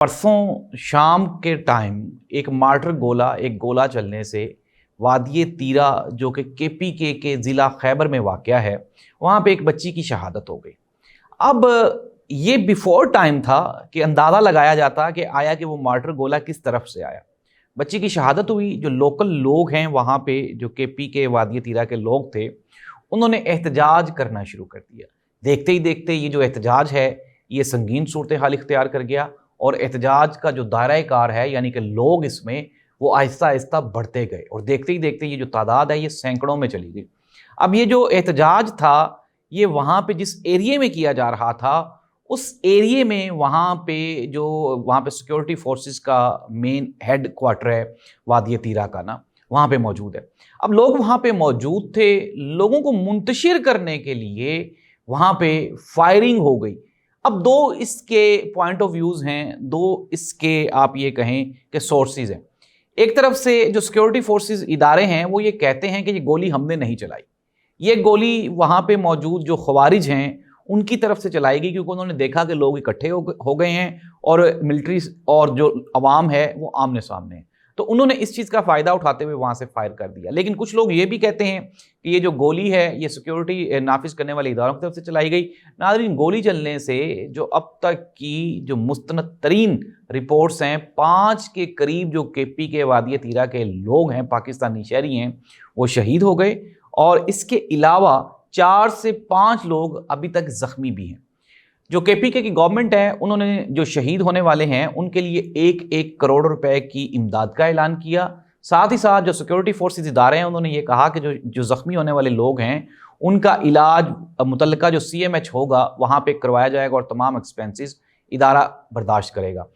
परसों शाम के टाइम एक मार्टर गोला एक गोला चलने से वादिये तीरा जो कि केपीके के ज़िला खैबर में वाक़या है, वहाँ पे एक बच्ची की शहादत हो गई। अब ये बिफोर टाइम था कि अंदाज़ा लगाया जाता कि आया कि वो मार्टर गोला किस तरफ से आया। बच्ची की शहादत हुई। जो लोकल लोग हैं वहाँ पे, जो केपीके वादिये तीरा के लोग थे, उन्होंने एहतजाज करना शुरू कर दिया। देखते ही देखते ये जो एहतजाज है, ये संगीन सूरत हाल इख्तियार कर गया और एहतजाज का जो दायरा कार है, यानी कि लोग इसमें, वो आहिस्ता आहिस्ता बढ़ते गए और देखते ही देखते ये जो तादाद है ये सैकड़ों में चली गई। अब ये जो एहतजाज था, ये वहाँ पे जिस एरिए में किया जा रहा था, उस एरिए में वहाँ पे सिक्योरिटी फोर्सेस का मेन हेड क्वार्टर है वादिये तीरा का ना, वहाँ पे मौजूद है। अब लोग वहाँ पे मौजूद थे, लोगों को मुंतशिर करने के लिए वहाँ पे फायरिंग हो गई। अब दो इसके पॉइंट ऑफ व्यूज़ हैं, दो इसके आप ये कहें कि सोर्सेज हैं। एक तरफ से जो सिक्योरिटी फोर्सेस इदारे हैं वो ये कहते हैं कि ये गोली हमने नहीं चलाई, ये गोली वहाँ पे मौजूद जो खवारिज हैं उनकी तरफ से चलाई गई, क्योंकि उन्होंने देखा कि लोग इकट्ठे हो गए हैं और मिलिट्री और जो अवाम है वो आमने सामने है, तो उन्होंने इस चीज़ का फ़ायदा उठाते हुए वहाँ से फायर कर दिया। लेकिन कुछ लोग ये भी कहते हैं कि ये जो गोली है ये सिक्योरिटी नाफिज करने वाले इदारों की तरफ से चलाई गई। नाज़रीन, गोली चलने से जो अब तक की जो मुस्तनद तरीन रिपोर्ट्स हैं, 5 के करीब जो केपीके वादिये तीरा के लोग हैं, पाकिस्तानी शहरी हैं, वो शहीद हो गए और इसके अलावा 4 से 5 लोग अभी तक ज़ख्मी भी हैं। जो केपीके की गवर्नमेंट है, उन्होंने जो शहीद होने वाले हैं उनके लिए 1-1 करोड़ रुपए की इमदाद का ऐलान किया। साथ ही साथ जो सिक्योरिटी फोर्सेस इदारे हैं उन्होंने ये कहा कि जो ज़ख्मी होने वाले लोग हैं उनका इलाज मुतल्लिका जो CMH होगा वहाँ पे करवाया जाएगा और तमाम एक्सपेंसेस इदारा बर्दाश्त करेगा।